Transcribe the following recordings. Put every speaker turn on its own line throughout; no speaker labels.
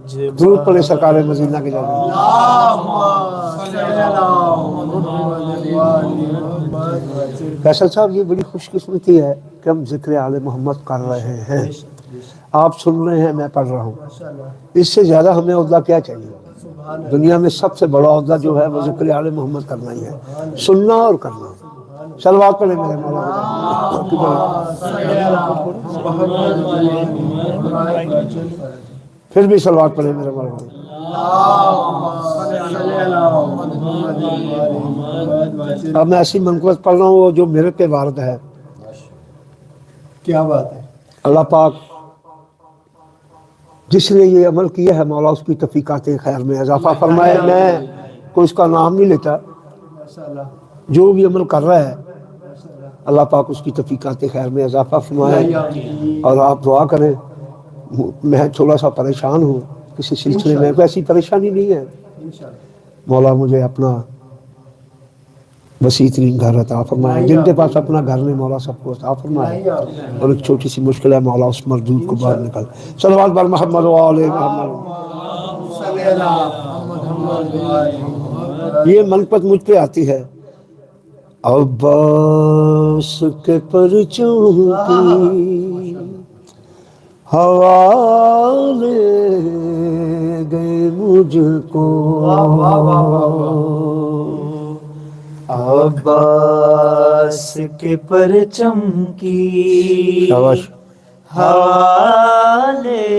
درود پڑھے سرکار مدینہ کے جانے فیصل صاحب یہ بڑی خوش قسمتی ہے کہ ہم ذکر آل محمد کر رہے ہیں، آپ سن رہے ہیں، میں پڑھ رہا ہوں، اس سے زیادہ ہمیں عہدہ کیا چاہیے؟ دنیا میں سب سے بڑا عہدہ جو ہے وہ ذکر آل محمد کرنا ہی ہے، سننا اور کرنا۔ صلوات پڑھیں میرے مولا پھر بھی صلوات پڑھیں میرے مولا۔ اب میں ایسی منقبت پڑھ رہا ہوں وہ جو میرے پہ وارد ہے۔
کیا بات ہے؟
اللہ پاک جس نے یہ عمل کیا ہے مولا اس کی توفیقات خیر میں اضافہ فرمائے۔ میں کوئی اس کا نام نہیں لیتا، جو بھی عمل کر رہا ہے اللہ پاک اس کی توفیقات خیر میں اضافہ فرمائے۔ اور آپ دعا کریں، میں تھوڑا سا پریشان ہوں کسی سلسلے میں، کوئی ایسی پریشانی نہیں ہے، مولا مجھے اپنا وسیع ترین گھر عطا فرمائے، جن کے پاس اپنا گھر نہیں مولا سب کو عطا فرمائے، اور ایک چھوٹی سی مشکل ہے مولا اس مردود کو باہر نکل۔ صلوات بر محمد و آل محمد۔ یہ منقبت مجھ پہ آتی ہے، عباس کے پرچم کی ہوا لے گئے مجھ کو،
عباس کے پرچم کی ہوا لے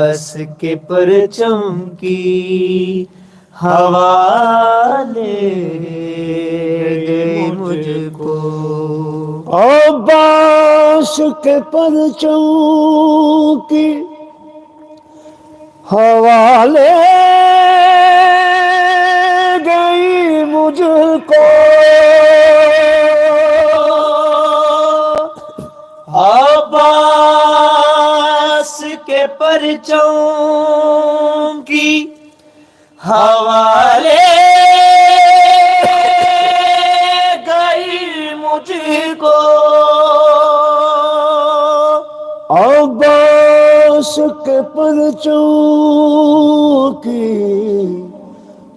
گئے مجھ کو، عباس کے پرچم کی ہوا لے گئے مجھ کو،
عباس کے پرچم کی ہوا لے گئی مجھ کو،
عباس کے پرچم کی ہوا لے گئی مجھ کو،
عباس کے پرچم کی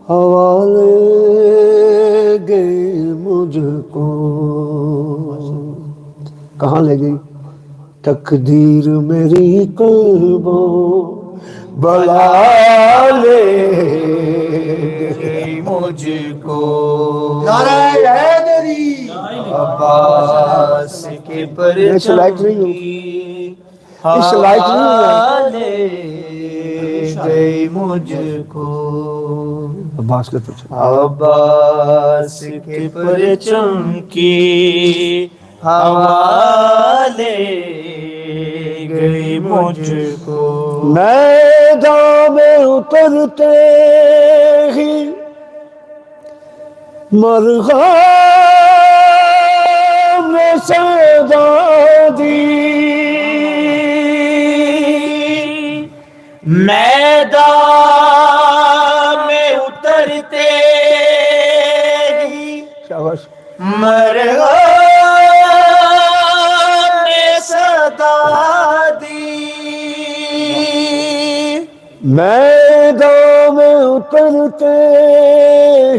ہوا لے گئی مجھ کو۔ کہاں لے گئی؟ تقدیر میری قلب و بلا لے
گئی مجھ کو،
نعرہ حیدری،
عباس کے پرچم کی ہوا لے گئی مجھ کو،
عباس کے پرچم
عباس کے پرچم کی ہوا لے گئی مجھ کو،
میدان میں اترتے ہی مرغا میں صدا دی،
میدان میں اترتے ہی
شاباش
مرغا نے صدا دی،
میدان میں اترتے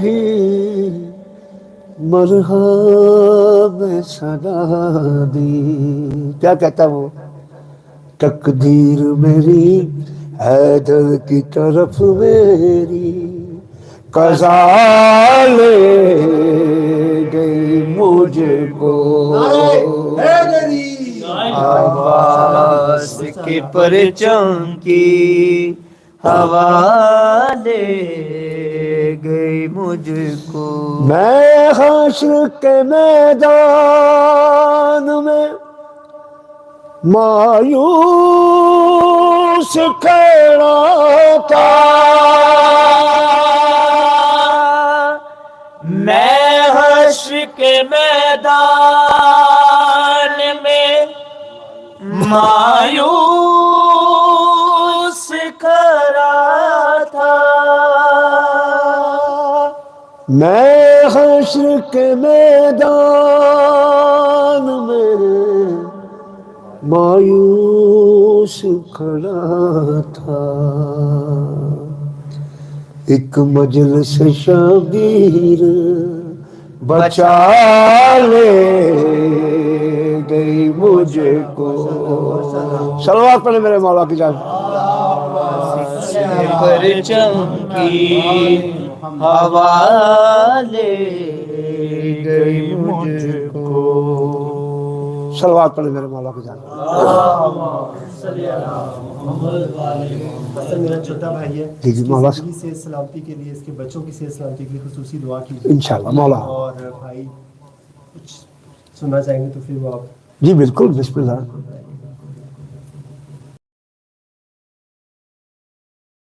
ہی مرغا میں صدا دی۔ کیا کہتا وہ؟ تقدیر میری حیدر کی طرف میری قضا لے گئی مجھ کو،
عباس کے پرچم کی ہوا لے گئی مجھ کو،
میں حشر کے میدان میں مایوس کھڑا تھا،
میں حشر کے میدان میں مایوس کھڑا تھا،
میں حشر کے میدان میں مایوس کھڑا تھا، ایک مجلس شبیر بچا لے گئی مجھ کو. صلوات پڑھیں میرے مولا کی جان.
پرچم کی ہوا لے گئی مجھ کو.
صلوات پڑھیں میرے مولا کی جان.
حسن میرا چھوٹا بھائی ہے،
جی
اس
جی
کی
مولا
زندگی سے سلامتی کے لیے، اس کے بچوں کی صحت سلامتی کے لیے خصوصی دعا کیجیے.
انشاءاللہ مولا.
اور بھائی کچھ سننا چاہیں گے تو پھر وہ آپ
جی بالکل، بسم اللہ.